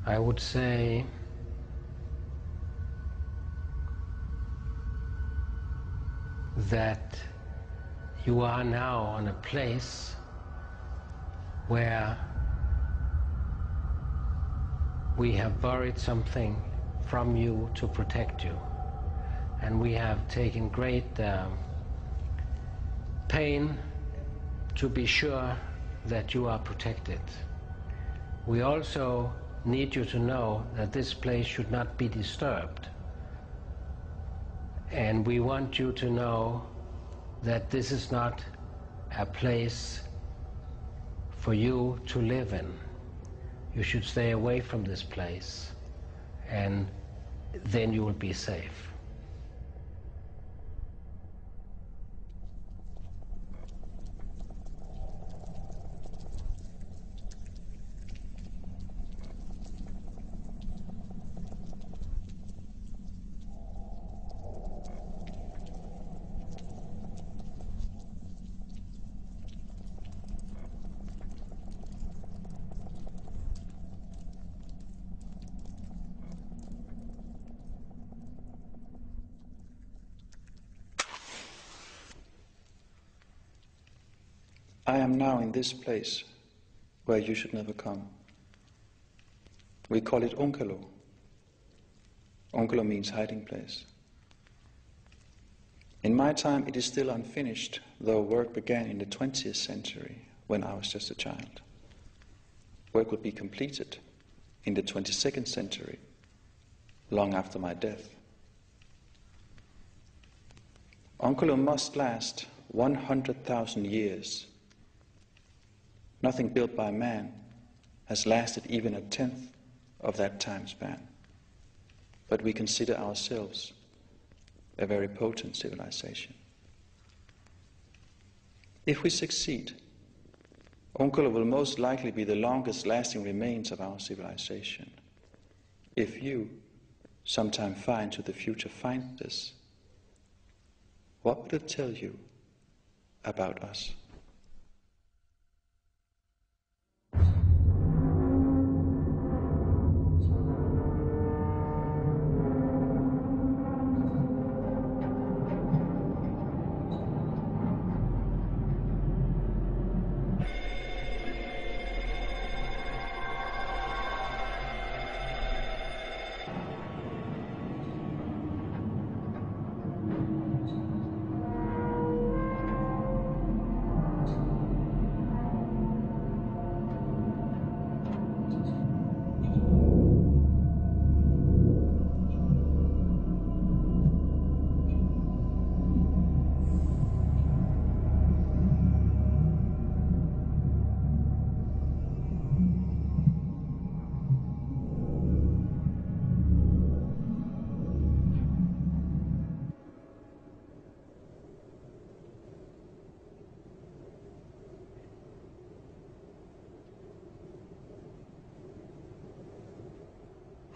I would say that you are now on a place where we have borrowed something from you to protect you, and we have taken great pain to be sure that you are protected. We also need you to know that this place should not be disturbed, and we want you to know that this is not a place for you to live in. You should stay away from this place, and then you will be safe. I am now in this place where you should never come. We call it Onkalo. Onkalo means hiding place. In my time it is still unfinished, though work began in the 20th century when I was just a child. Work would be completed in the 22nd century, long after my death. Onkalo must last 100,000 years. Nothing built by man has lasted even a tenth of that time span. But we consider ourselves a very potent civilization. If we succeed, Onkalo will most likely be the longest lasting remains of our civilization. If you, sometime far into the future, find this, what would it tell you about us?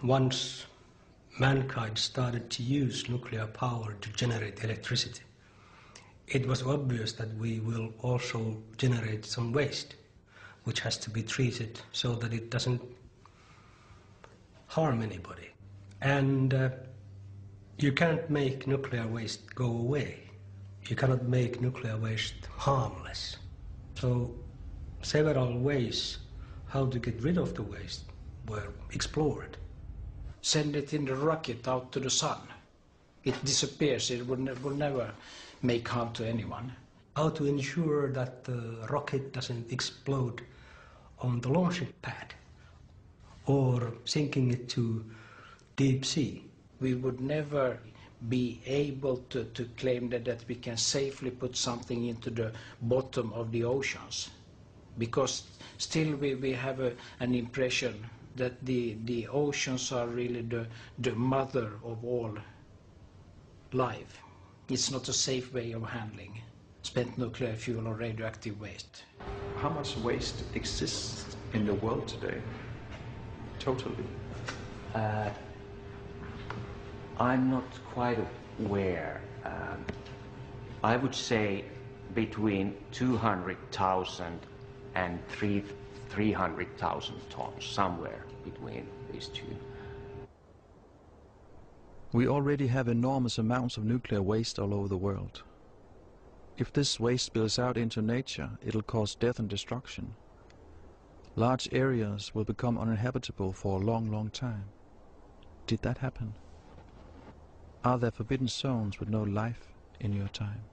Once mankind started to use nuclear power to generate electricity, it was obvious that we will also generate some waste, which has to be treated so that it doesn't harm anybody. And you can't make nuclear waste go away. You cannot make nuclear waste harmless. So several ways how to get rid of the waste were explored. Send it in the rocket out to the sun. It disappears. It will never make harm to anyone. How to ensure that the rocket doesn't explode on the launching pad or sinking it to deep sea. We would never be able to claim that we can safely put something into the bottom of the oceans, because still we have an impression that the oceans are really the mother of all life. It's not a safe way of handling spent nuclear fuel or radioactive waste. How much waste exists in the world today, totally? I'm not quite aware. I would say between 200,000 and 300,000 tons, somewhere between these two. We already have enormous amounts of nuclear waste all over the world. If this waste spills out into nature, it'll cause death and destruction. Large areas will become uninhabitable for a long, long time. Did that happen? Are there forbidden zones with no life in your time?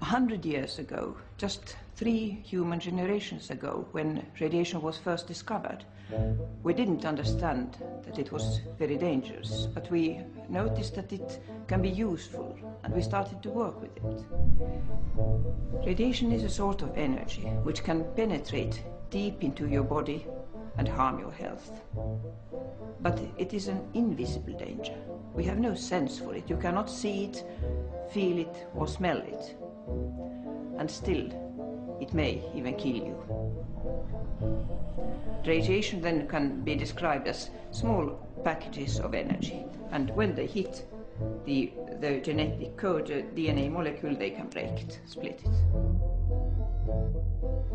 A 100 years ago, just 3 human generations ago, when radiation was first discovered, we didn't understand that it was very dangerous, but we noticed that it can be useful, and we started to work with it. Radiation is a sort of energy which can penetrate deep into your body and harm your health. But it is an invisible danger. We have no sense for it. You cannot see it, feel it, or smell it. And still, it may even kill you. Radiation then can be described as small packages of energy, and when they hit the genetic code, DNA molecule, they can break it, split it.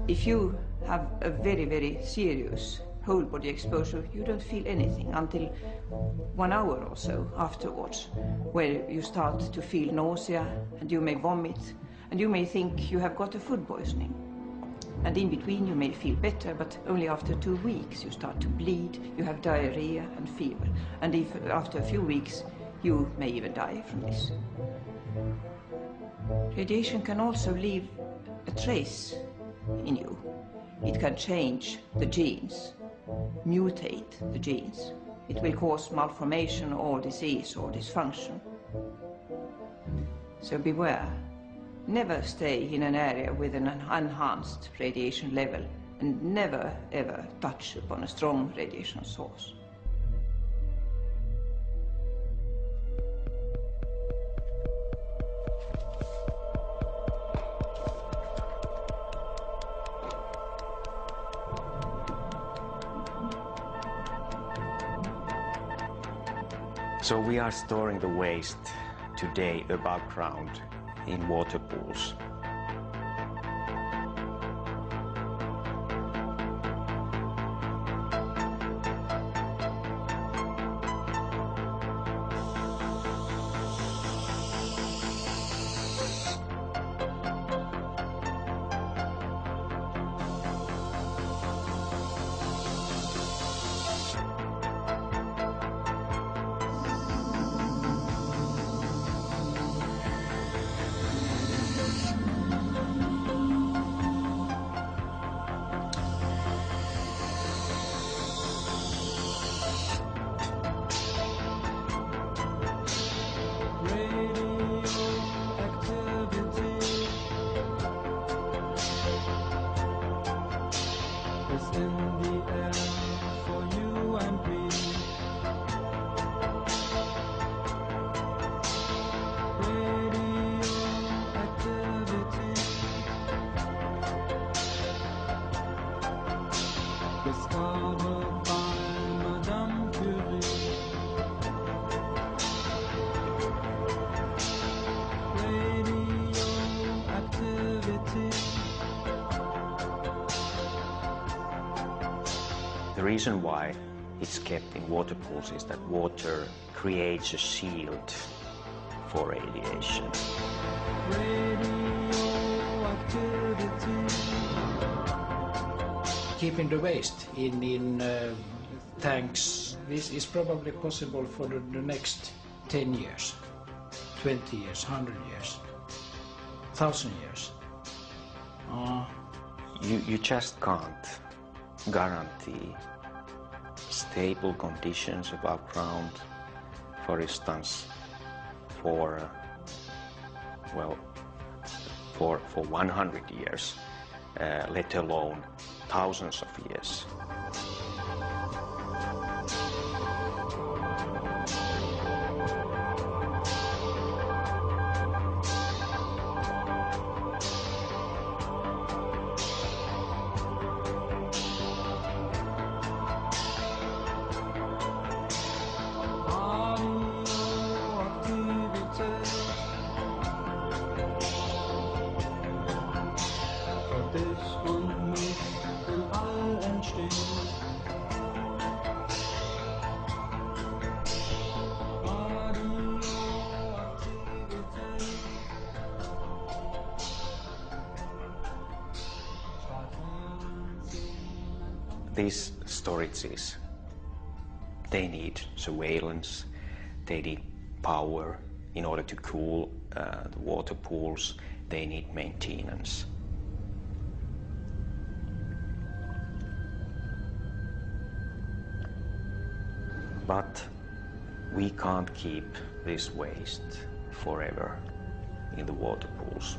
If you have a very, very serious whole body exposure, you don't feel anything until 1 hour or so afterwards, where you start to feel nausea, and you may vomit, and you may think you have got a food poisoning. And in between you may feel better, but only after 2 weeks you start to bleed, you have diarrhea and fever. And if after a few weeks you may even die from this. Radiation can also leave a trace in you. It can change the genes, mutate the genes. It will cause malformation or disease or dysfunction. So beware. Never stay in an area with an enhanced radiation level, and never ever touch upon a strong radiation source. So we are storing the waste today above ground in water pools. The reason why it's kept in water pools is that water creates a shield for radiation. Keeping the waste in tanks, this is probably possible for the next 10 years, 20 years, 100 years, 1,000 years. You just can't guarantee stable conditions above ground, for instance, for 100 years, let alone thousands of years. These storages, they need surveillance, they need power in order to cool the water pools, they need maintenance. But we can't keep this waste forever in the water pools.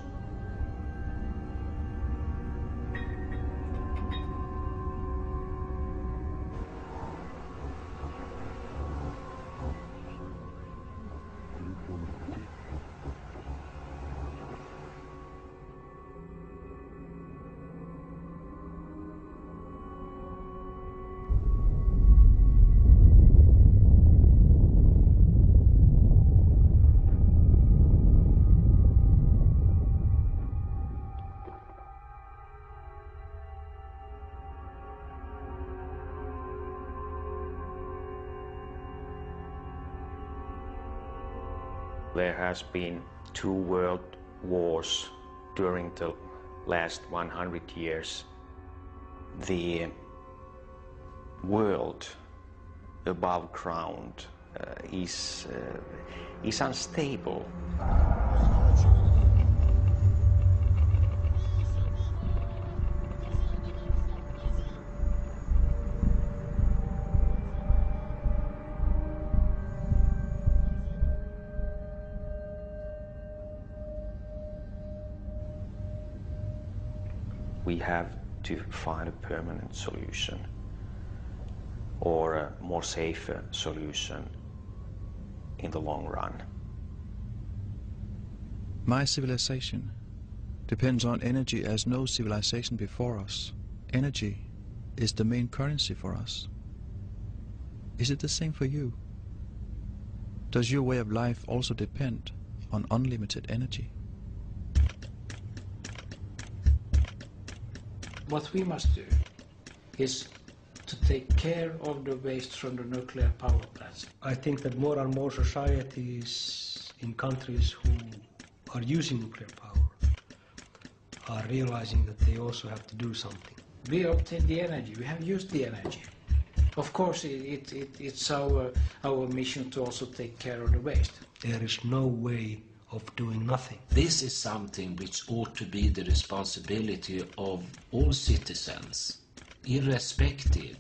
There has been 2 world wars during the last 100 years. The world above ground is unstable. We have to find a permanent solution or a more safer solution in the long run. My civilization depends on energy as no civilization before us. Energy is the main currency for us. Is it the same for you? Does your way of life also depend on unlimited energy? What we must do is to take care of the waste from the nuclear power plants. I think that more and more societies in countries who are using nuclear power are realizing that they also have to do something. We obtain the energy, we have used the energy. Of course, it's our mission to also take care of the waste. There is no way of doing nothing. This is something which ought to be the responsibility of all citizens, irrespective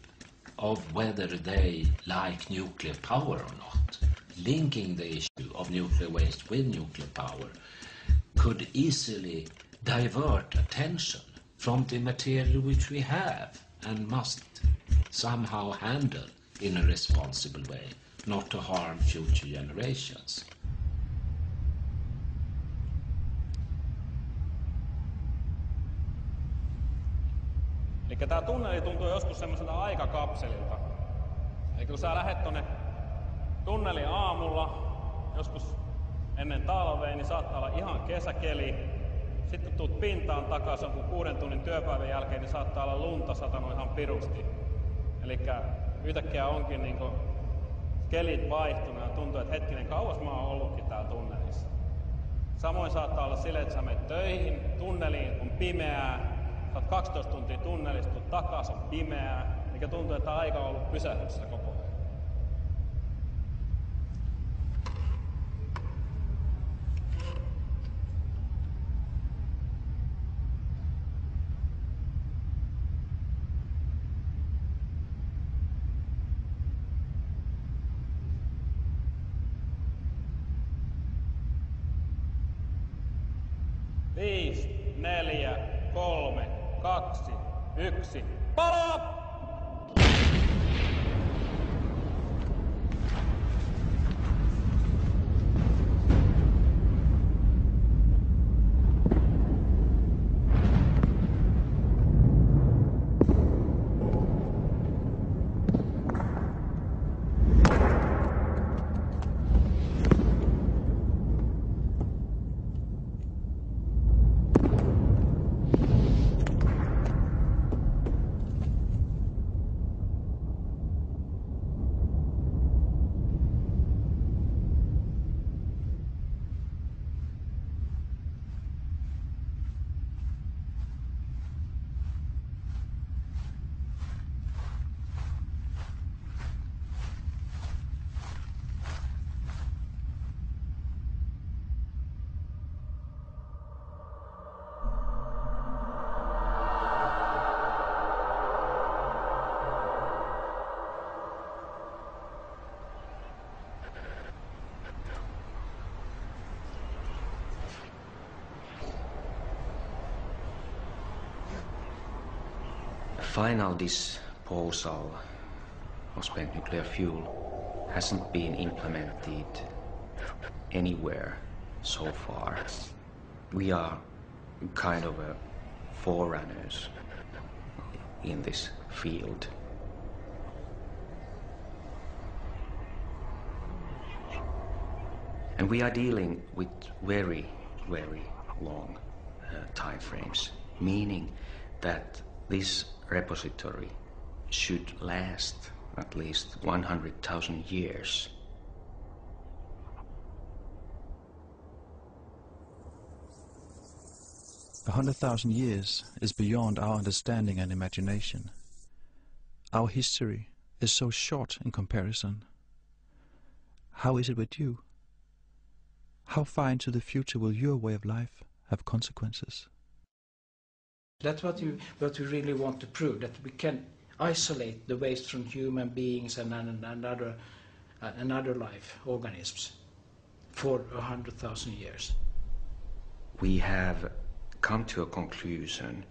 of whether they like nuclear power or not. Linking the issue of nuclear waste with nuclear power could easily divert attention from the material which we have and must somehow handle in a responsible way, not to harm future generations. Eli tää tunneli tuntuu joskus semmoiselta aikakapselilta. Eli kun sä lähet tonne tunneliin aamulla, joskus ennen talvea, niin saattaa olla ihan kesäkeli. Sitten kun tuut pintaan takaisin, kun 6 tunnin työpäivän jälkeen, niin saattaa olla lunta satanut ihan pirusti. Eli yhtäkkiä onkin niinku kelit vaihtunut ja tuntuu, että hetkinen, kauas mä oon ollutkin täällä tunnelissa. Samoin saattaa olla sille, että sä menet töihin, tunneliin on pimeää, sä oot 12 tuntia tunnelista, tuut takas on pimeää, eikä tuntuu, että aika on ollut pysähdyksessä koko ajan. Viisi, 4, 3, 2, 1, palo! Final disposal of spent nuclear fuel hasn't been implemented anywhere so far. We are kind of a forerunners in this field. And we are dealing with very, very long time frames, meaning that this repository should last at least 100,000 years. A 100,000 years is beyond our understanding and imagination. Our history is so short in comparison. How is it with you? How far into the future will your way of life have consequences? That's what we really want to prove, that we can isolate the waste from human beings and other life organisms for 100,000 years. We have come to a conclusion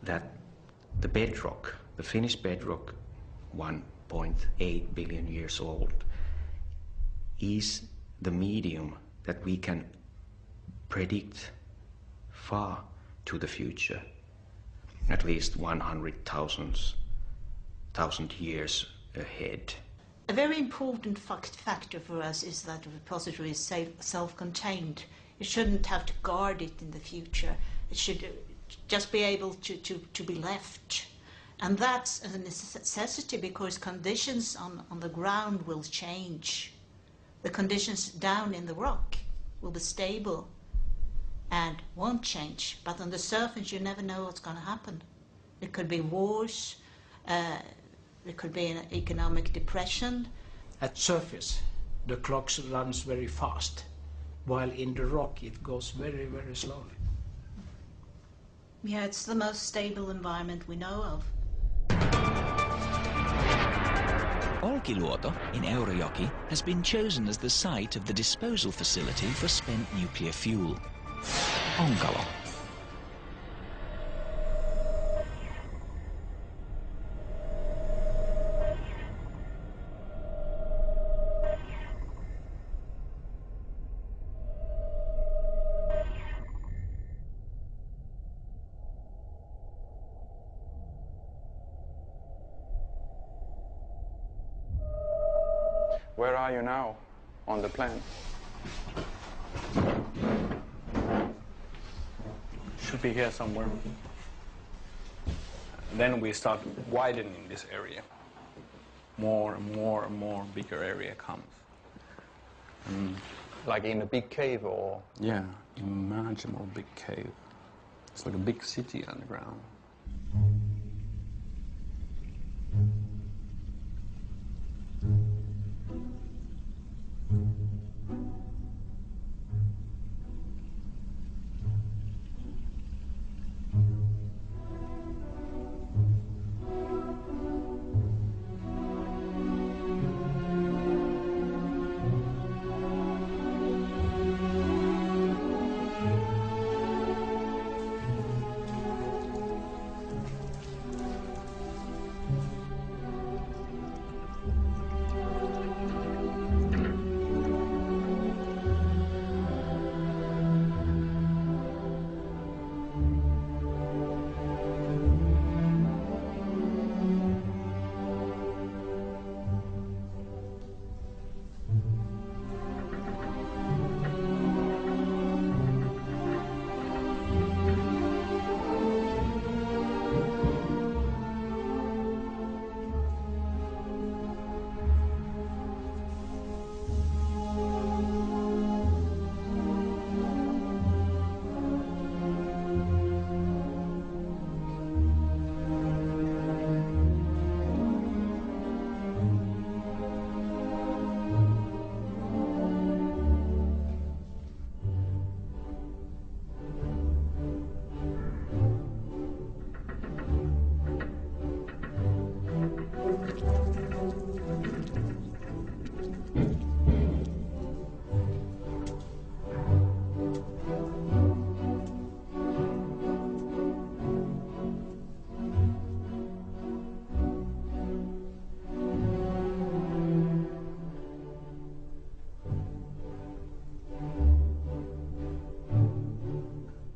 that the bedrock, the Finnish bedrock, 1.8 billion years old, is the medium that we can predict far to the future, at least 100,000 years ahead. A very important factor for us is that the repository is self-contained. You shouldn't have to guard it in the future. It should just be able to be left. And that's a necessity because conditions on the ground will change. The conditions down in the rock will be stable and won't change. But on the surface, you never know what's going to happen. It could be wars, it could be an economic depression. At surface, the clock runs very fast, while in the rock it goes very, very slowly. Yeah, it's the most stable environment we know of. Olkiluoto in Eurajoki has been chosen as the site of the disposal facility for spent nuclear fuel. Onkalo. Where are you now on the plan? Should be here somewhere. Then we start widening this area. More and more and more bigger area comes. And Like in a big cave or? Yeah, unimaginable big cave. It's like a big city underground.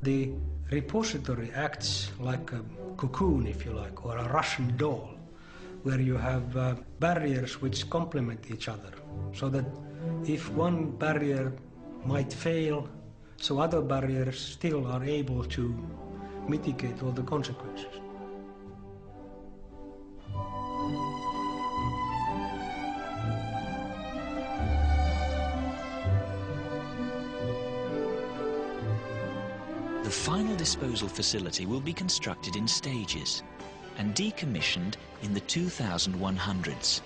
The repository acts like a cocoon, if you like, or a Russian doll, where you have barriers which complement each other, so that if one barrier might fail, so other barriers still are able to mitigate all the consequences. The final disposal facility will be constructed in stages and decommissioned in the 2100s.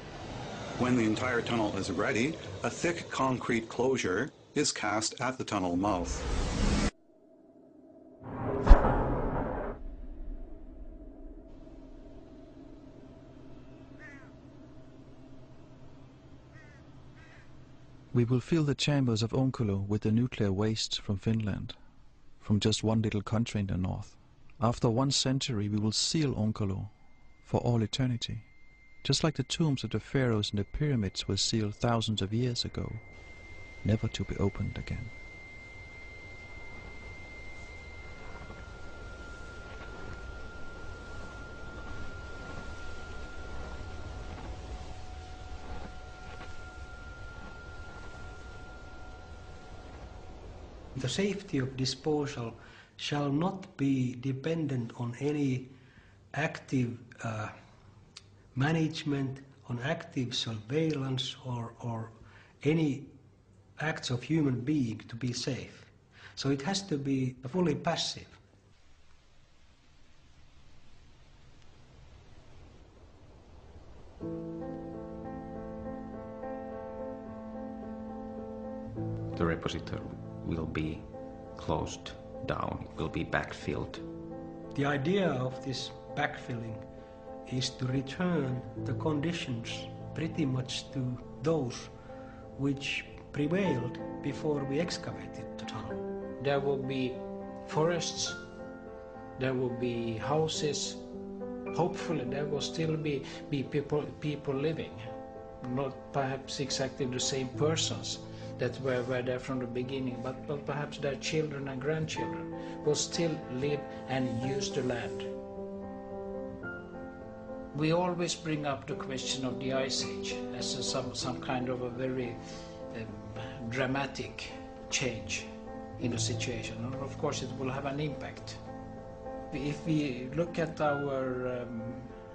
When the entire tunnel is ready, a thick concrete closure is cast at the tunnel mouth. We will fill the chambers of Onkolo with the nuclear waste from Finland, from just one little country in the north. After 1 century, we will seal Onkolo for all eternity, just like the tombs of the pharaohs and the pyramids were sealed thousands of years ago, never to be opened again. The safety of disposal shall not be dependent on any active management, on active surveillance, or any acts of human being to be safe. So it has to be fully passive. The repository will be closed down, it will be backfilled. The idea of this backfilling is to return the conditions pretty much to those which prevailed before we excavated the tunnel. There will be forests, there will be houses, hopefully there will still be people living, not perhaps exactly the same persons that were there from the beginning, but perhaps their children and grandchildren will still live and use the land. We always bring up the question of the Ice Age as some kind of a very dramatic change in the situation, and of course it will have an impact. If we look at our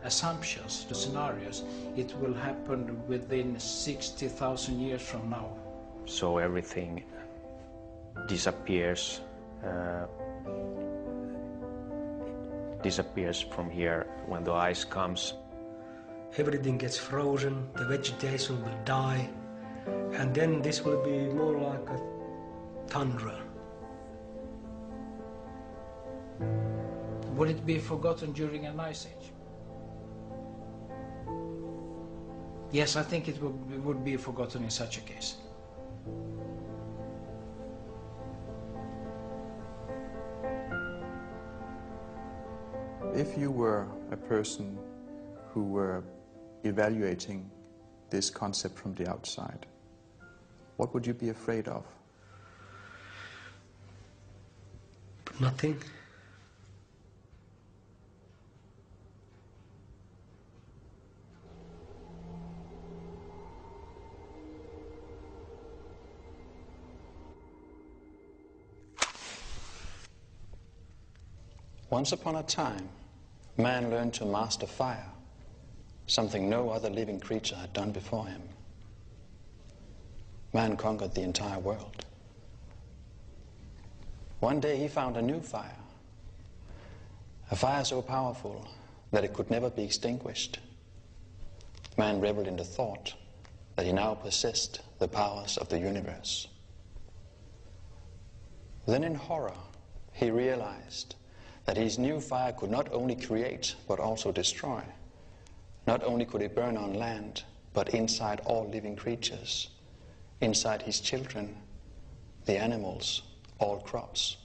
assumptions, the scenarios, it will happen within 60,000 years from now. so everything disappears from here when the ice comes. Everything gets frozen, the vegetation will die, and then this will be more like a tundra. Would it be forgotten during an ice age? Yes, I think it would be forgotten in such a case. If you were a person who were evaluating this concept from the outside, what would you be afraid of? Nothing. Once upon a time, man learned to master fire, something no other living creature had done before him. Man conquered the entire world. One day he found a new fire, a fire so powerful that it could never be extinguished. Man reveled in the thought that he now possessed the powers of the universe. Then in horror, he realized that his new fire could not only create but also destroy. Not only could it burn on land, but inside all living creatures, inside his children, the animals, all crops.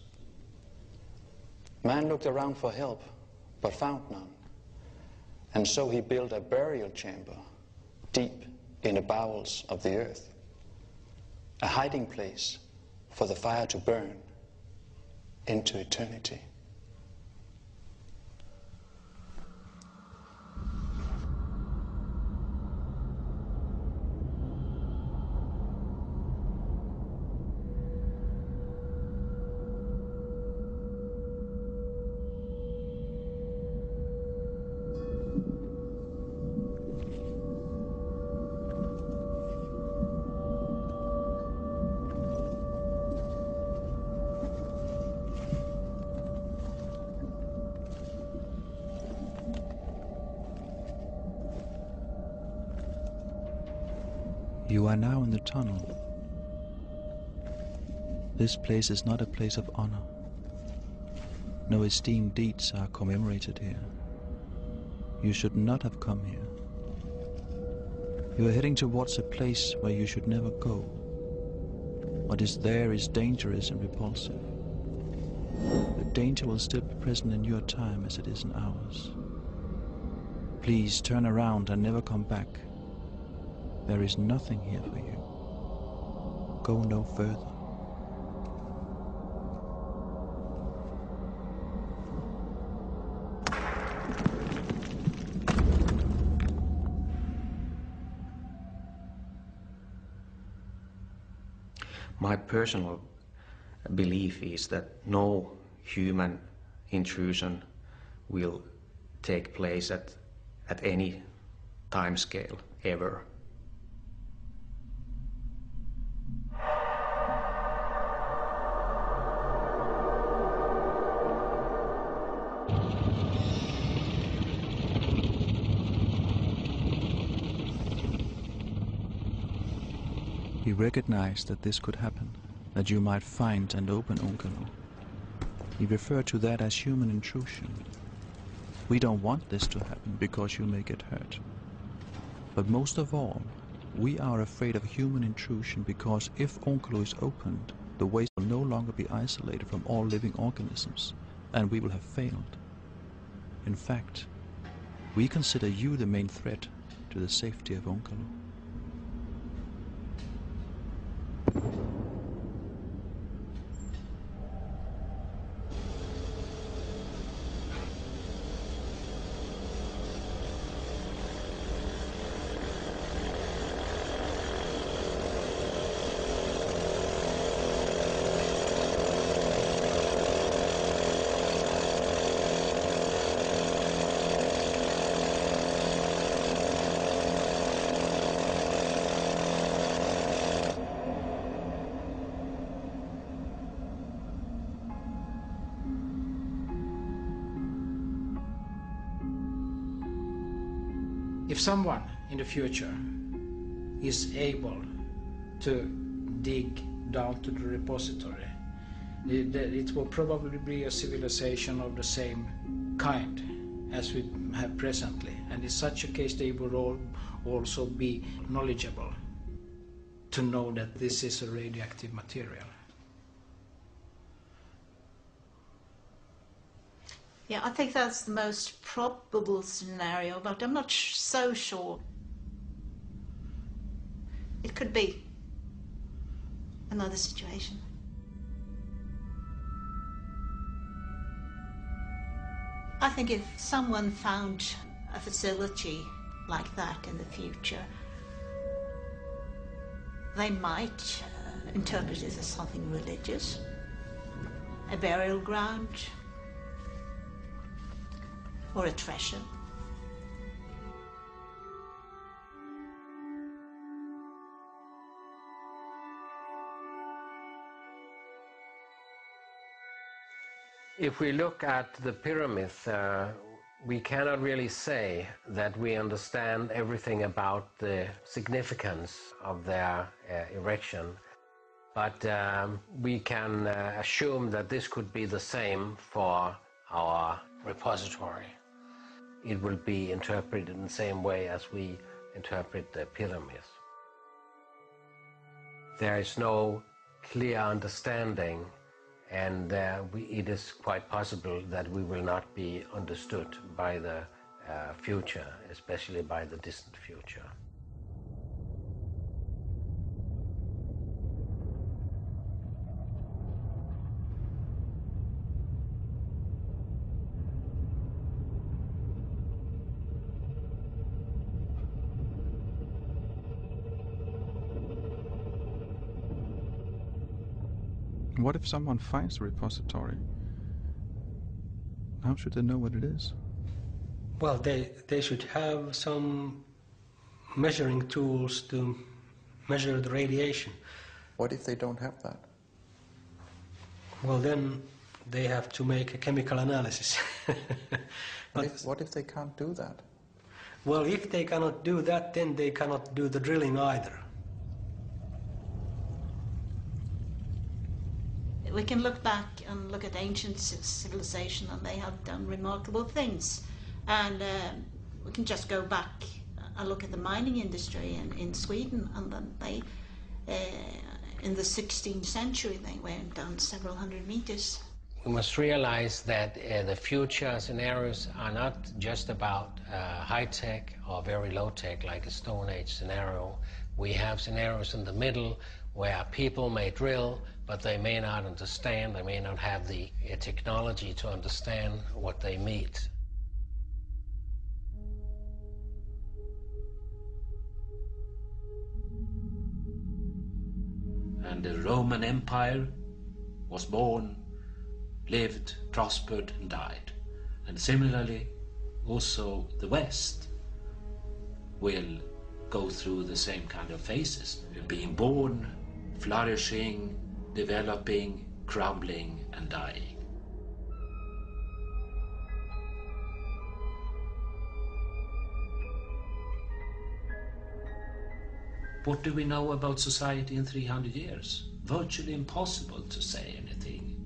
Man looked around for help, but found none. And so he built a burial chamber deep in the bowels of the earth, a hiding place for the fire to burn into eternity. You are now in the tunnel. This place is not a place of honor. No esteemed deeds are commemorated here. You should not have come here. You are heading towards a place where you should never go. What is there is dangerous and repulsive. The danger will still be present in your time as it is in ours. Please turn around and never come back. There is nothing here for you. Go no further. My personal belief is that no human intrusion will take place at any time scale ever. He recognized that this could happen, that you might find and open Onkalo. He referred to that as human intrusion. We don't want this to happen because you may get hurt. But most of all, we are afraid of human intrusion because if Onkalo is opened, the waste will no longer be isolated from all living organisms, and we will have failed. In fact, we consider you the main threat to the safety of Onkalo. If someone in the future is able to dig down to the repository, it will probably be a civilization of the same kind as we have presently. And in such a case, they will all also be knowledgeable to know that this is a radioactive material. Yeah, I think that's the most probable scenario, but I'm not so sure. It could be another situation. I think if someone found a facility like that in the future, they might interpret it as something religious, a burial ground, or a treasure. If we look at the pyramids, we cannot really say that we understand everything about the significance of their erection, but we can assume that this could be the same for our repository. It will be interpreted in the same way as we interpret the pyramids. There is no clear understanding, and it is quite possible that we will not be understood by the future, especially by the distant future. What if someone finds the repository? How should they know what it is? Well, they should have some measuring tools to measure the radiation. What if they don't have that? Well, then they have to make a chemical analysis. What if they can't do that? Well, if they cannot do that, then they cannot do the drilling either. We can look back and look at ancient civilization, and they have done remarkable things. And we can just go back and look at the mining industry in Sweden, and then they, in the 16th century, they went down several hundred meters. We must realize that the future scenarios are not just about high-tech or very low-tech, like a Stone Age scenario. We have scenarios in the middle where people may drill, but they may not understand, they may not have the technology to understand what they meet. And the Roman Empire was born, lived, prospered, and died. And similarly, also the West will go through the same kind of phases. Being born, flourishing, developing, crumbling, and dying. What do we know about society in 300 years? Virtually impossible to say anything.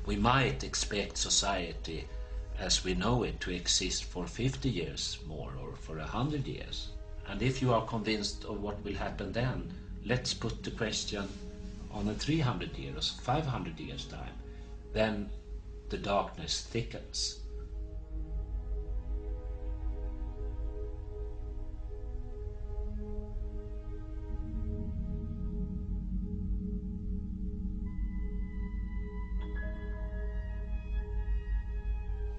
We might expect society as we know it to exist for 50 years more, or for 100 years. And if you are convinced of what will happen then, let's put the question on a 300 years, 500 years time. Then the darkness thickens.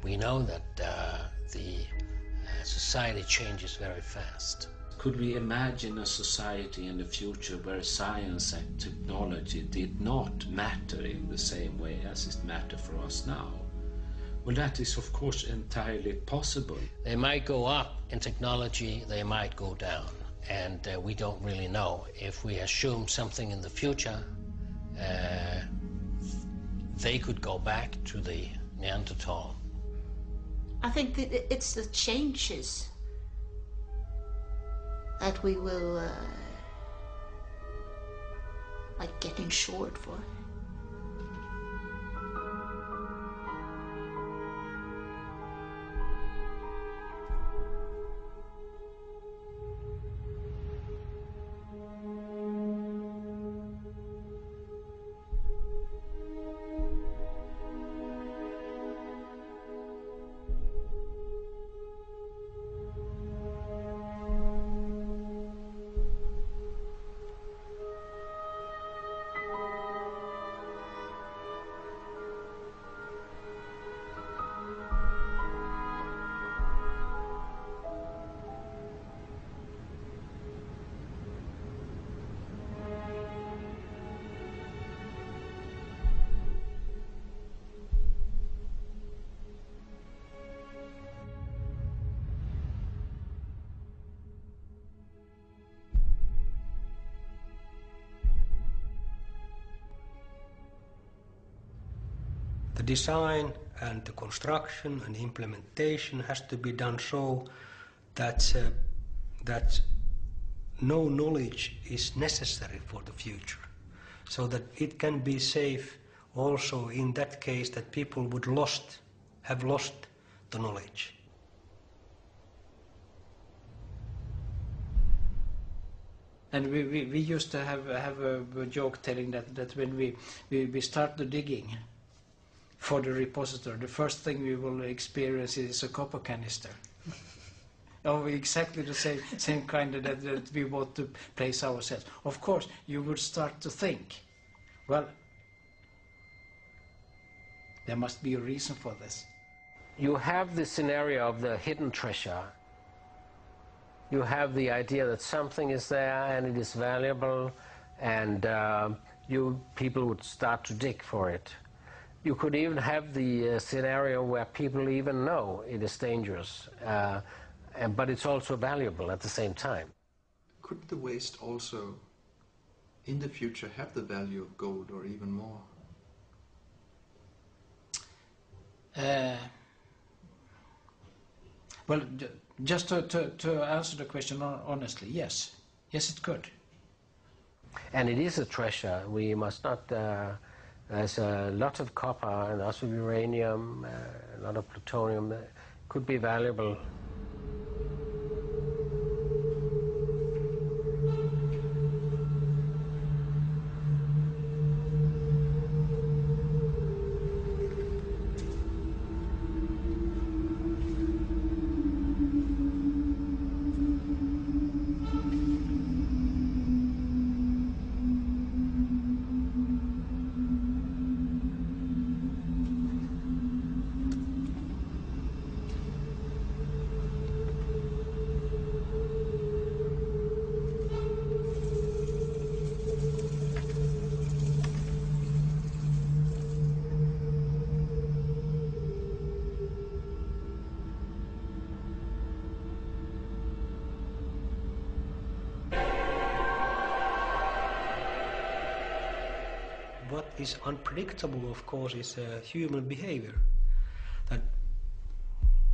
We know that the society changes very fast. Could we imagine a society in the future where science and technology did not matter in the same way as it matters for us now? Well, that is of course entirely possible. They might go up in technology, they might go down, and we don't really know. If we assume something in the future, they could go back to the Neanderthal I think that it's the changes that we will like getting short for. The design and the construction and implementation has to be done so that no knowledge is necessary for the future, so that it can be safe also in that case that people would have lost the knowledge. And we used to have a joke telling that when we start the digging for the repository, the first thing we will experience is a copper canister. Oh, exactly the same kind that we want to place ourselves. Of course, you would start to think, well, there must be a reason for this. You have the scenario of the hidden treasure. You have the idea that something is there and it is valuable, and people would start to dig for it. You could even have the scenario where people even know it is dangerous, but it's also valuable at the same time. Could the waste also, in the future, have the value of gold or even more? Well, just to answer the question honestly, yes. Yes, it could. And it is a treasure. We must not... there's a lot of copper and also uranium, a lot of plutonium that could be valuable. What is unpredictable, of course, is human behavior. That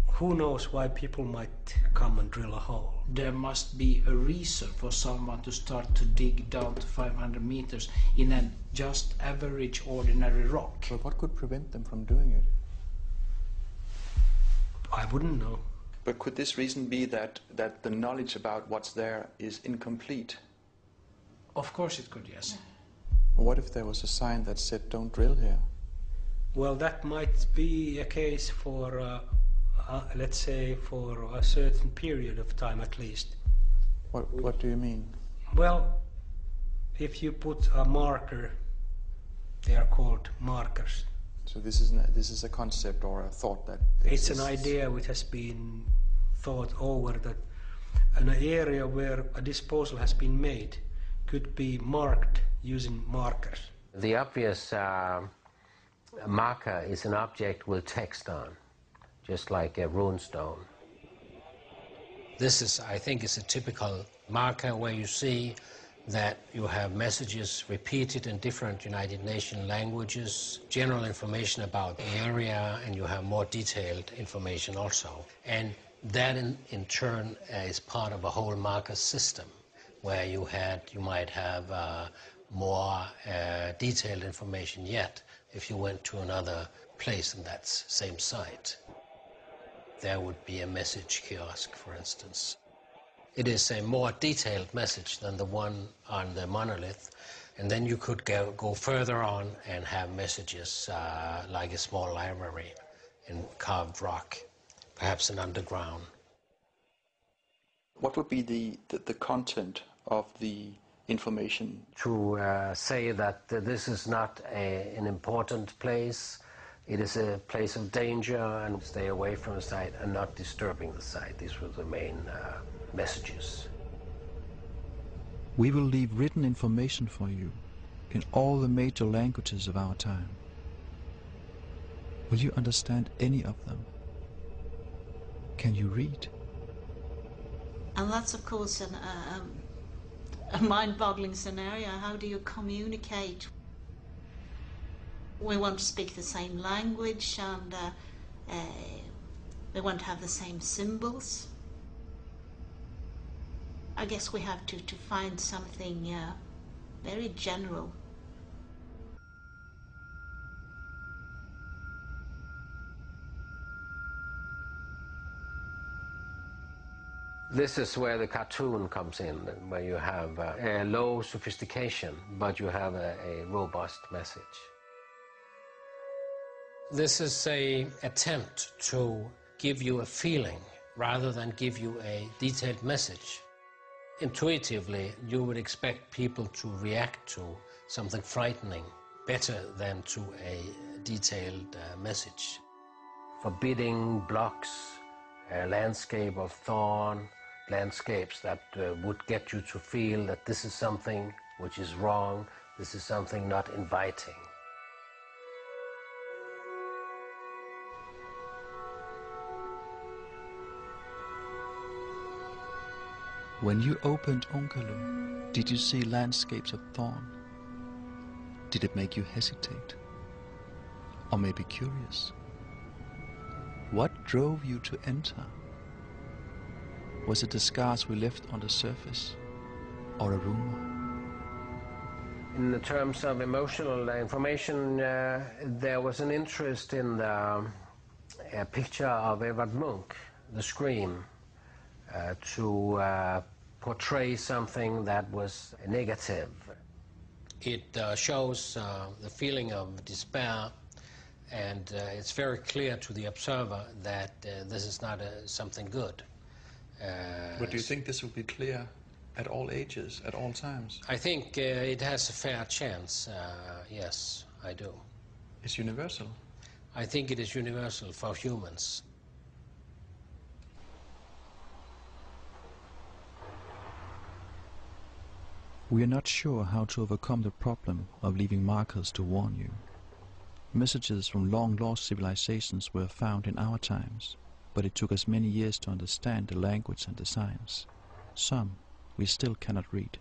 who knows why people might come and drill a hole. There must be a reason for someone to start to dig down to 500 meters in a just average ordinary rock. But what could prevent them from doing it? I wouldn't know. But could this reason be that the knowledge about what's there is incomplete? Of course it could, yes. What if there was a sign that said, don't drill here? Well, that might be a case for, let's say, for a certain period of time at least. What do you mean? Well, if you put a marker, they are called markers. So this is a concept or a thought that exists. It's an idea which has been thought over, that an area where a disposal has been made could be marked using markers. The obvious marker is an object with text on, just like a runestone. This is, I think, is a typical marker where you see that you have messages repeated in different United Nations languages, general information about the area, and you have more detailed information also. And that in turn is part of a whole marker system where you might have more detailed information yet if you went to another place in that same site. There would be a message kiosk, for instance. It is a more detailed message than the one on the monolith, and then you could go further on and have messages like a small library in carved rock, perhaps an underground. What would be the content of the information? To say that this is not an important place, it is a place of danger, and stay away from the site and not disturbing the site. These were the main messages. We will leave written information for you in all the major languages of our time. Will you understand any of them? Can you read? And that's, of course, a mind-boggling scenario. How do you communicate? We want to speak the same language, and we want to have the same symbols. I guess we have to find something very general. This is where the cartoon comes in, where you have a low sophistication, but you have a robust message. This is an attempt to give you a feeling rather than give you a detailed message. Intuitively, you would expect people to react to something frightening better than to a detailed message. Forbidding blocks, a landscape of thorn, landscapes that would get you to feel that this is something which is wrong, this is something not inviting. When you opened Onkalo, did you see landscapes of thorn? Did it make you hesitate? Or maybe curious? What drove you to enter? Was it the scars we left on the surface, or a rumor? In the terms of emotional information, there was an interest in the picture of Edvard Munch, The Scream, to portray something that was negative. It shows the feeling of despair, and it's very clear to the observer that this is not something good. But do you think this will be clear at all ages, at all times? I think it has a fair chance, yes, I do. It's universal? I think it is universal for humans. We are not sure how to overcome the problem of leaving markers to warn you. Messages from long-lost civilizations were found in our times, but it took us many years to understand the language and the signs. Some we still cannot read.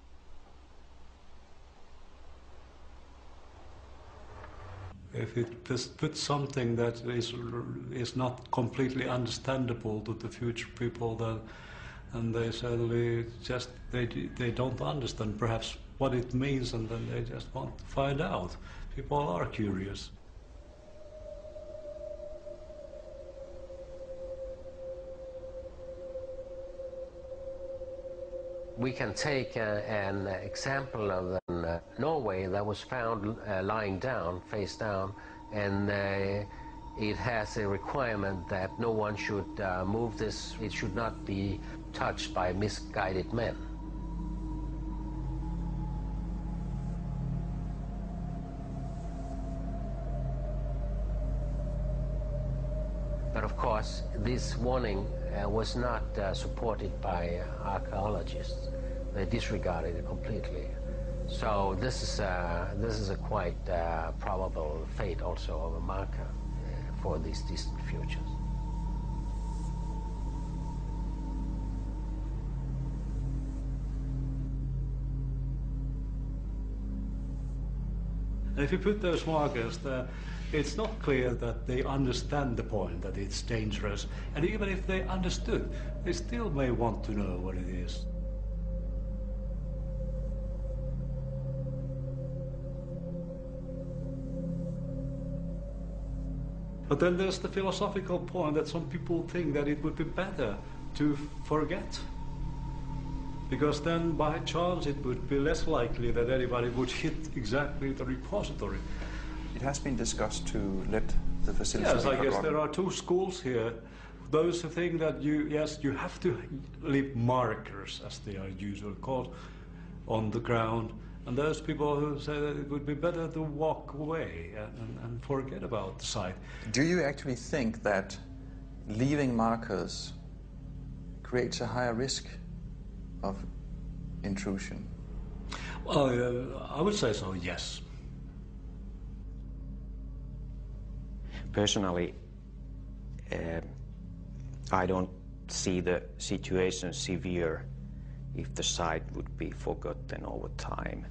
If it puts something that is not completely understandable to the future people, then and they suddenly just they don't understand perhaps what it means, and then they just want to find out. People are curious. We can take an example of Norway that was found lying down, face down, and it has a requirement that no one should move this. It should not be touched by misguided men. But of course, this warning was not supported by archaeologists. They disregarded it completely. So this is a quite probable fate also of a marker for these distant futures. And if you put those markers there, it's not clear that they understand the point, that it's dangerous. And even if they understood, they still may want to know what it is. But then there's the philosophical point that some people think that it would be better to forget. Because then by chance it would be less likely that anybody would hit exactly the repository. It has been discussed to let the facility Yes, be I guess forgotten. there are two schools here. Those who think that you have to leave markers, as they are usually called, on the ground. And those people who say that it would be better to walk away and forget about the site. Do you actually think that leaving markers creates a higher risk of intrusion? Well, I would say so, yes. Personally, I don't see the situation severe if the site would be forgotten over time.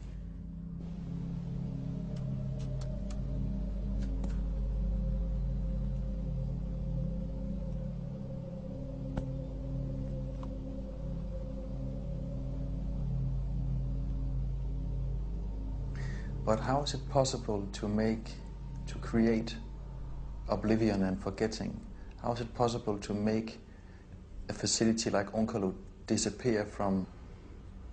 But how is it possible to create oblivion and forgetting? How is it possible to make a facility like Onkalo disappear from?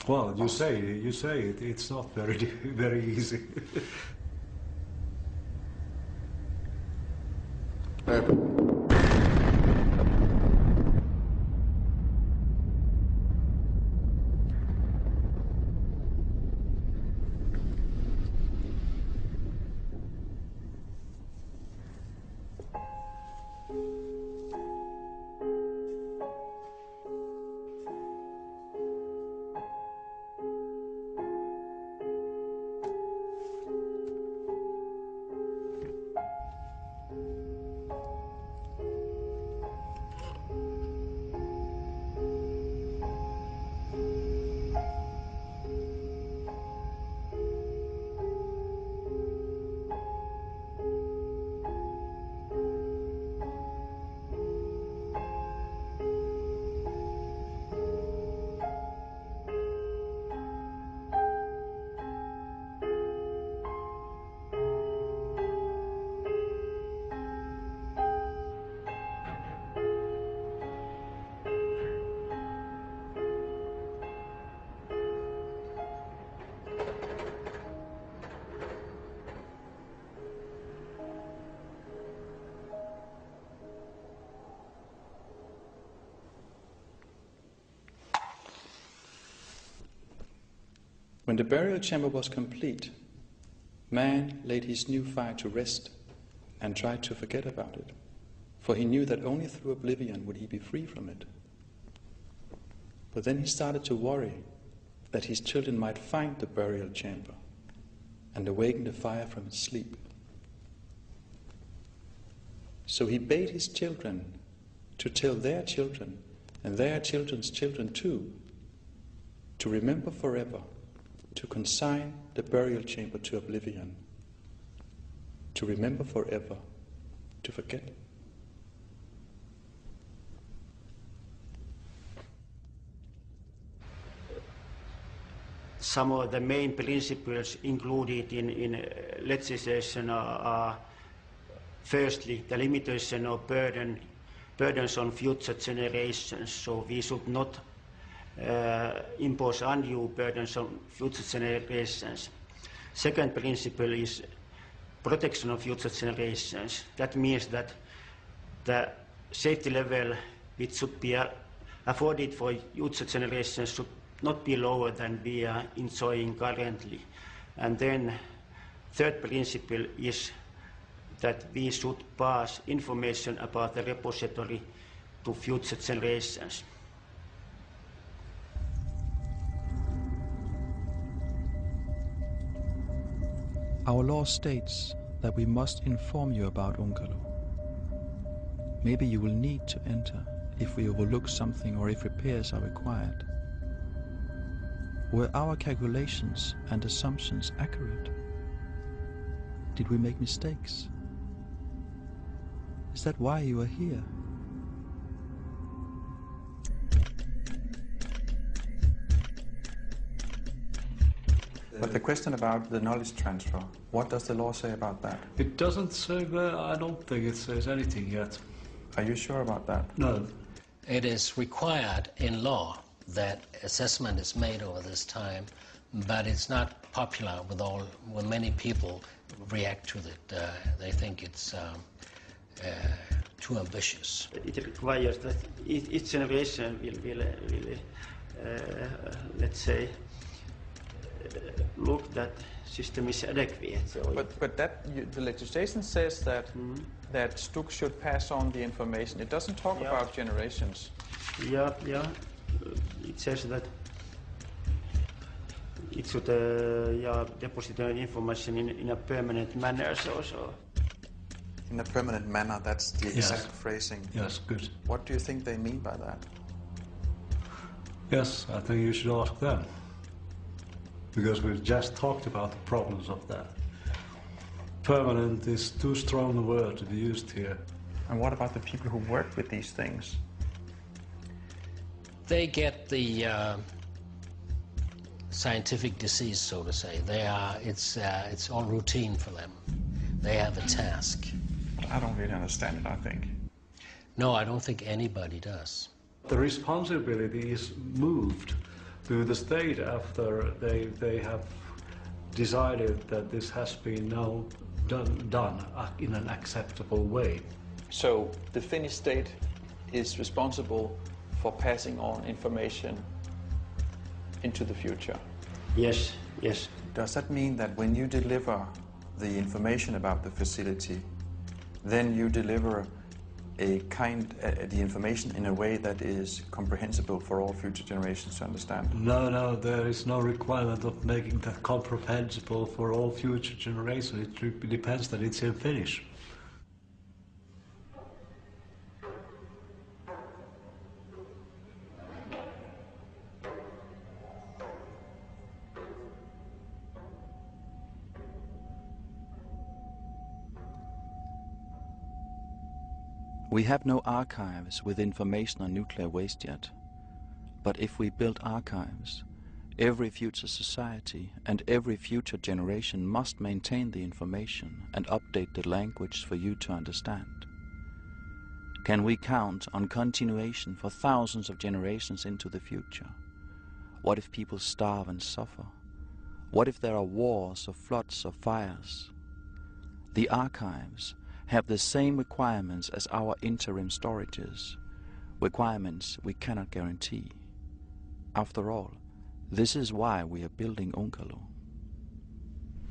Well, you say it. It's not very easy. When the burial chamber was complete, man laid his new fire to rest and tried to forget about it, for he knew that only through oblivion would he be free from it. But then he started to worry that his children might find the burial chamber and awaken the fire from its sleep. So he bade his children to tell their children and their children's children too, to remember forever, to consign the burial chamber to oblivion, to remember forever, to forget. Some of the main principles included in legislation are firstly the limitation of burdens on future generations, so we should not impose undue burdens on future generations. Second principle is protection of future generations. That means that the safety level which should be afforded for future generations should not be lower than we are enjoying currently. And then third principle is that we should pass information about the repository to future generations. Our law states that we must inform you about Onkalo. Maybe you will need to enter if we overlook something or if repairs are required. Were our calculations and assumptions accurate? Did we make mistakes? Is that why you are here? But the question about the knowledge transfer, what does the law say about that? It doesn't say, well, I don't think it says anything yet. Are you sure about that? No. It is required in law that assessment is made over this time, but it's not popular when many people react to it. They think it's too ambitious. It requires that each generation will let's say, look that system is adequate. So but the legislation says that that Stuk should pass on the information. It doesn't talk about generations. Yeah. It says that it should deposit the information in a permanent manner. So. In a permanent manner, that's the exact phrasing. Yes, good. What do you think they mean by that? Yes, I think you should ask them. Because we've just talked about the problems of that. Permanent is too strong a word to be used here. And what about the people who work with these things? They get the scientific disease, so to say. It's all routine for them. They have a task. I don't really understand it, I think. No, I don't think anybody does. The responsibility is moved to the state after they have decided that this has been now done in an acceptable way. So the Finnish state is responsible for passing on information into the future? Yes. Does that mean that when you deliver the information about the facility, then you deliver the information in a way that is comprehensible for all future generations to understand? No, there is no requirement of making that comprehensible for all future generations. It depends that it's in Finnish. We have no archives with information on nuclear waste yet. But if we build archives, every future society and every future generation must maintain the information and update the language for you to understand. Can we count on continuation for thousands of generations into the future? What if people starve and suffer? What if there are wars or floods or fires? The archives have the same requirements as our interim storages, requirements we cannot guarantee. After all, this is why we are building Onkalo.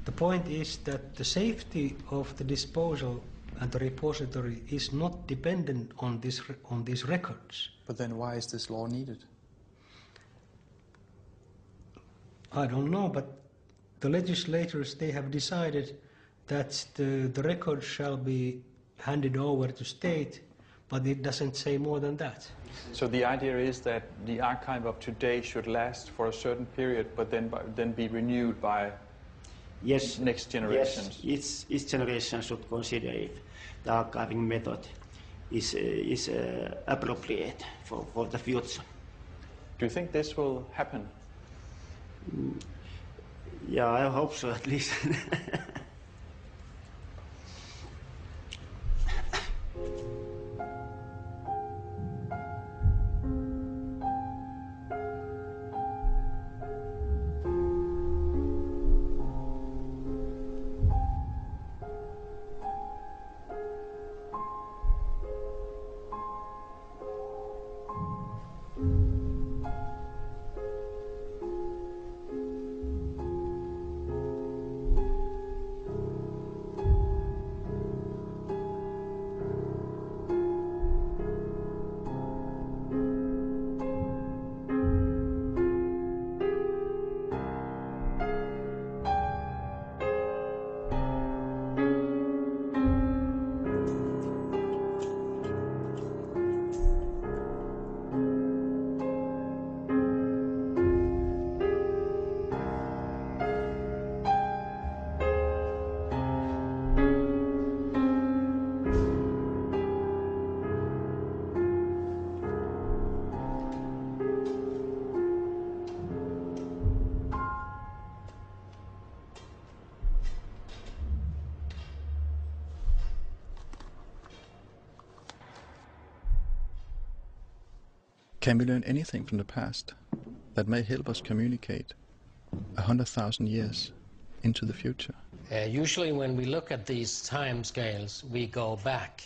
The point is that the safety of the disposal and the repository is not dependent on these records. But then why is this law needed? I don't know, but the legislators, they have decided that the records shall be handed over to state, but it doesn't say more than that. So the idea is that the archive of today should last for a certain period, but then be renewed by next generations? Yes, each generation should consider if the archiving method is appropriate for the future. Do you think this will happen? Yeah, I hope so, at least. Can we learn anything from the past that may help us communicate 100,000 years into the future? Usually when we look at these time scales, we go back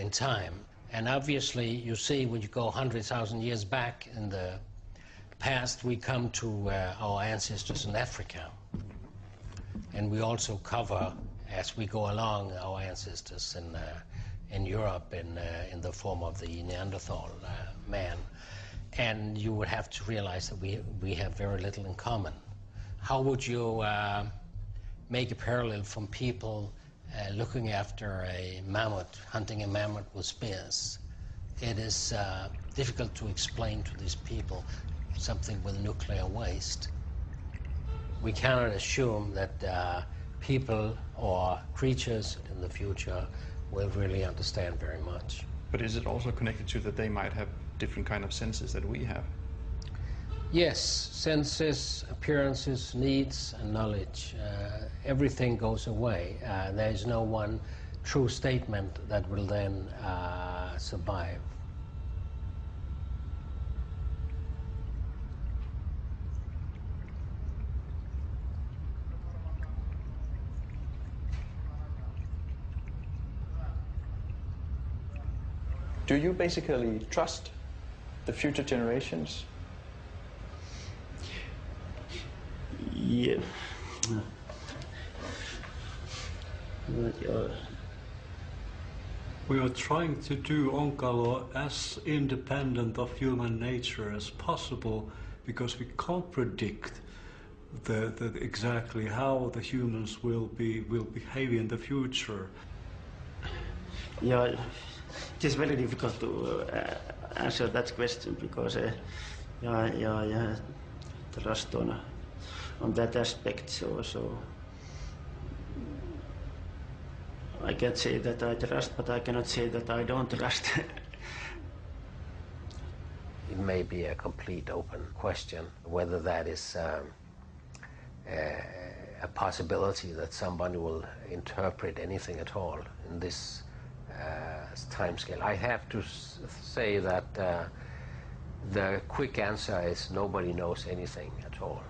in time. And obviously, you see, when you go 100,000 years back in the past, we come to our ancestors in Africa. And we also cover, as we go along, our ancestors in Europe in the form of the Neanderthal man. And you would have to realize that we have very little in common. How would you make a parallel from people looking after a mammoth, hunting a mammoth with spears? It is difficult to explain to these people something with nuclear waste. We cannot assume that people or creatures in the future will really understand very much. But is it also connected to that they might have different kind of senses that we have? Yes, senses, appearances, needs, and knowledge. Everything goes away. There is no one true statement that will then survive. Do you basically trust the future generations? Yeah. We are trying to do Onkalo as independent of human nature as possible, because we can't predict the exactly how the humans will behave in the future. Yeah, it is very difficult to answer that question, because trust on that aspect. So I can't say that I trust, but I cannot say that I don't trust. It may be a complete open question whether that is a possibility that somebody will interpret anything at all in this time scale. I have to say that the quick answer is nobody knows anything at all.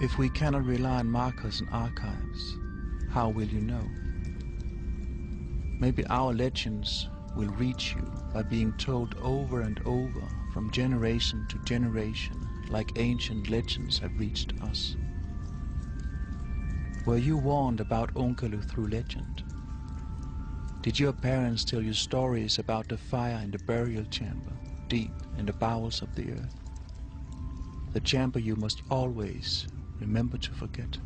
If we cannot rely on markers and archives, how will you know? Maybe our legends will reach you by being told over and over from generation to generation, like ancient legends have reached us. Were you warned about Onkalo through legend? Did your parents tell you stories about the fire in the burial chamber, deep in the bowels of the earth? The chamber you must always remember to forget.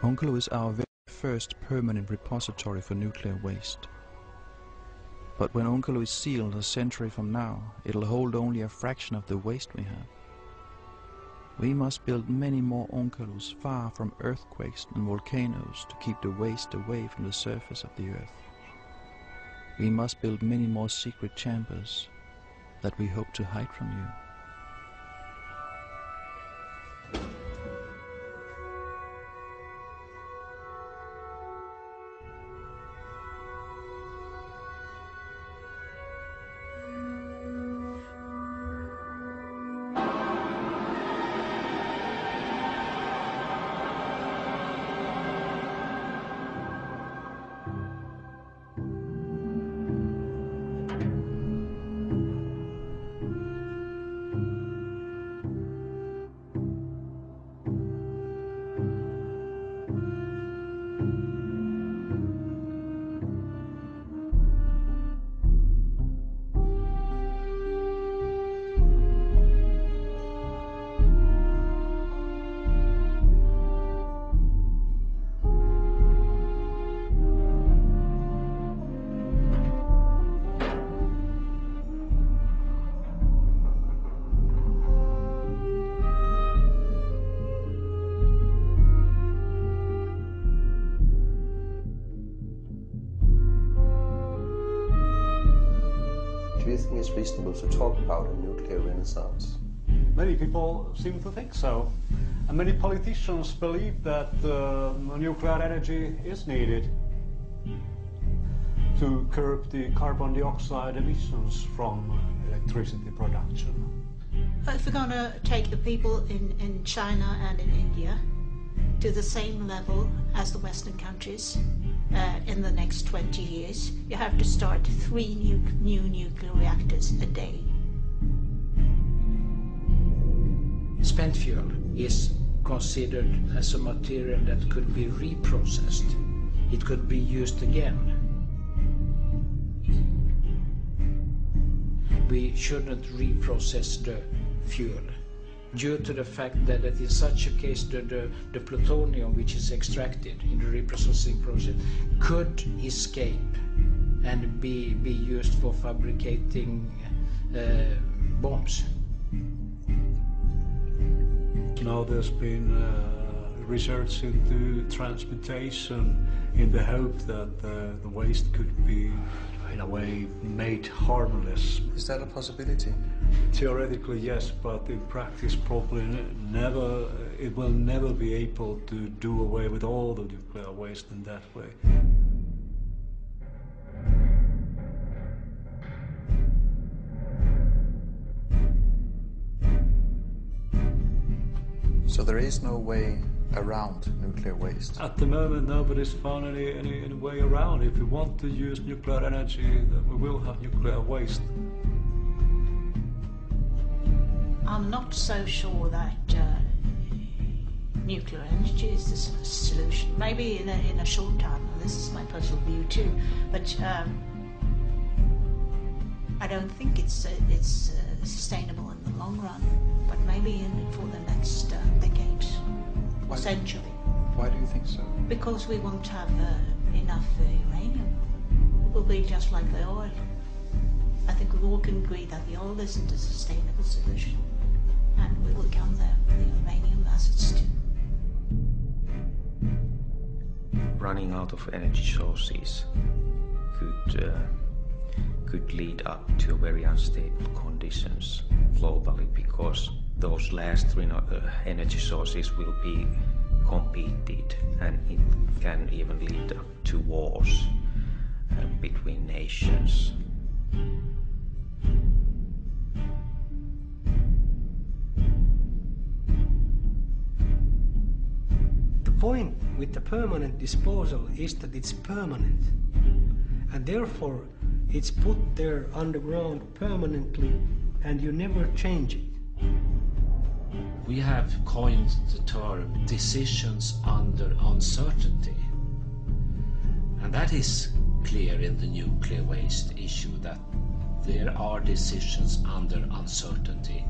Onkalo is our very first permanent repository for nuclear waste. But when Onkalo is sealed a century from now, it'll hold only a fraction of the waste we have. We must build many more Onkalos far from earthquakes and volcanoes to keep the waste away from the surface of the earth. We must build many more secret chambers that we hope to hide from you. reasonable to talk about a nuclear renaissance? Many people seem to think so. And many politicians believe that nuclear energy is needed to curb the carbon dioxide emissions from electricity production. If we're going to take the people in China and in India to the same level as the Western countries in the next 20 years, you have to start 3 new nuclear reactors a day. Spent fuel is considered as a material that could be reprocessed. It could be used again. We shouldn't reprocess the fuel due to the fact that in such a case the plutonium which is extracted in the reprocessing process could escape and be used for fabricating bombs. Now there's been research into transportation in the hope that the waste could be, in a way, made harmless. Is that a possibility? Theoretically, yes, but in practice, probably never. It will never be able to do away with all the nuclear waste in that way. So there is no way around nuclear waste? At the moment, nobody's found any way around. If we want to use nuclear energy, then we will have nuclear waste. I'm not so sure that nuclear energy is the solution. Maybe in a short time, and this is my personal view too, but I don't think it's sustainable in the long run, but maybe for the next decade or century. Why do you think so? Because we won't have enough uranium. It will be just like the oil. I think we all can agree that the oil isn't a sustainable solution, and we will come there with the uranium assets too. Running out of energy sources could lead up to very unstable conditions globally, because those last three energy sources will be competed, and it can even lead up to wars between nations. The point with the permanent disposal is that it's permanent, and therefore it's put there underground permanently, and you never change it. We have coined the term decisions under uncertainty, and that is clear in the nuclear waste issue, that there are decisions under uncertainty.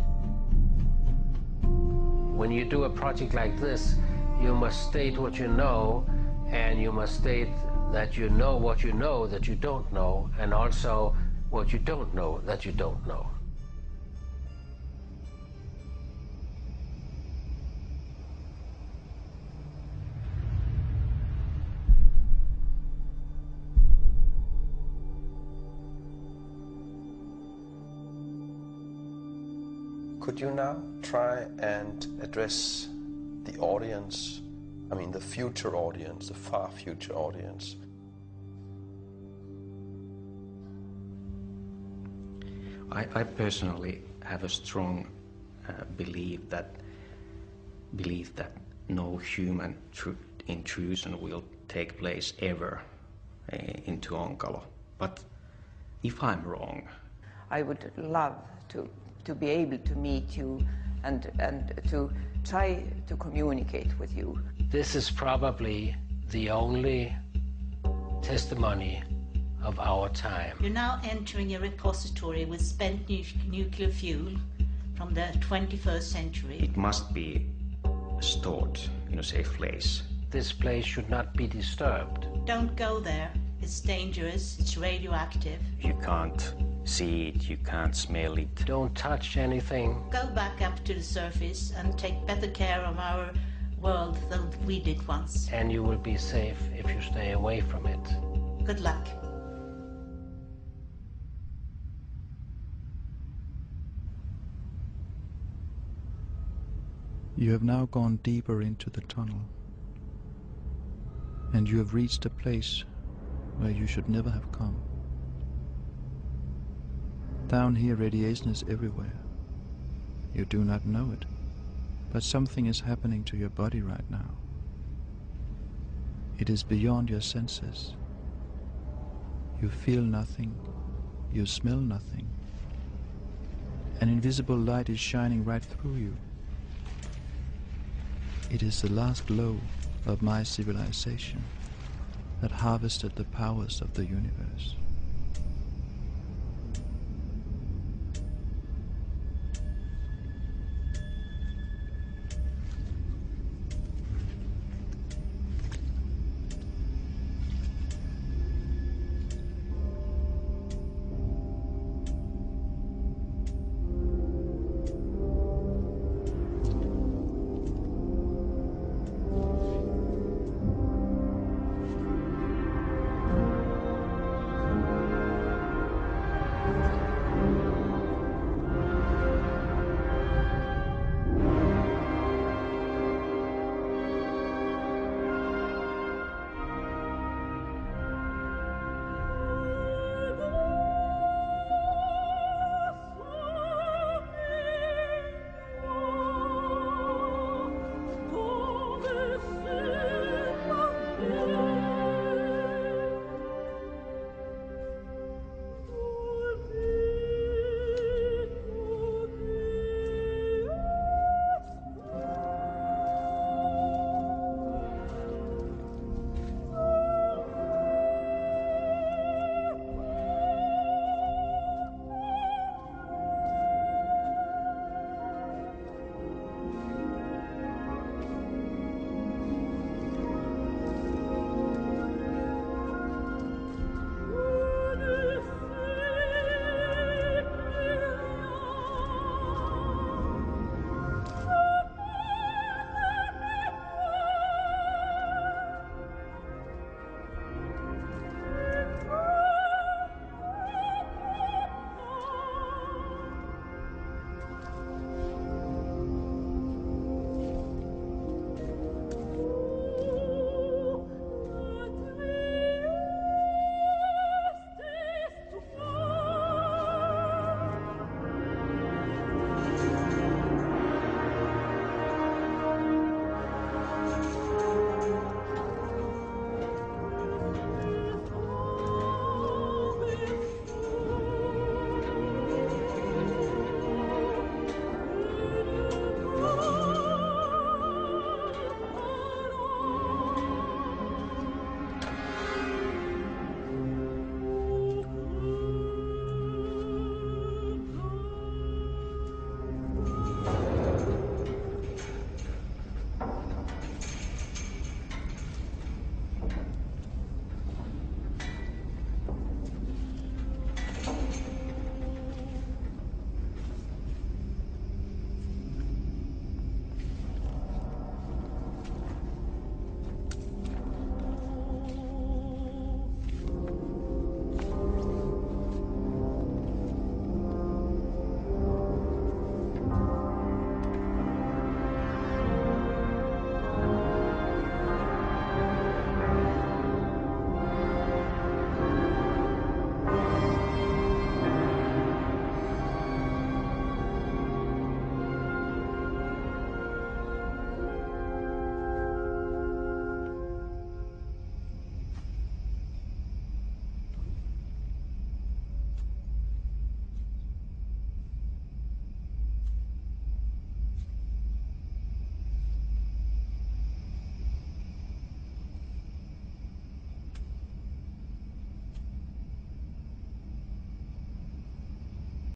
When you do a project like this, you must state what you know, and you must state that you know what you know that you don't know, and also what you don't know that you don't know. Could you now try and address the audience, I mean the future audience, the far future audience? I personally have a strong belief that no human intrusion will take place ever into Onkalo. But if I'm wrong, I would love to be able to meet you and to try to communicate with you. This is probably the only testimony of our time. You're now entering a repository with spent nuclear fuel from the 21st century. it must be stored in a safe place. This place should not be disturbed. Don't go there. It's dangerous. It's radioactive. You can't see it, you can't smell it. Don't touch anything. Go back up to the surface and take better care of our world than we did once. And you will be safe if you stay away from it. Good luck. You have now gone deeper into the tunnel, and you have reached a place where you should never have come. Down here, radiation is everywhere. You do not know it, but something is happening to your body right now. It is beyond your senses. You feel nothing, you smell nothing. An invisible light is shining right through you. It is the last glow of my civilization that harvested the powers of the universe.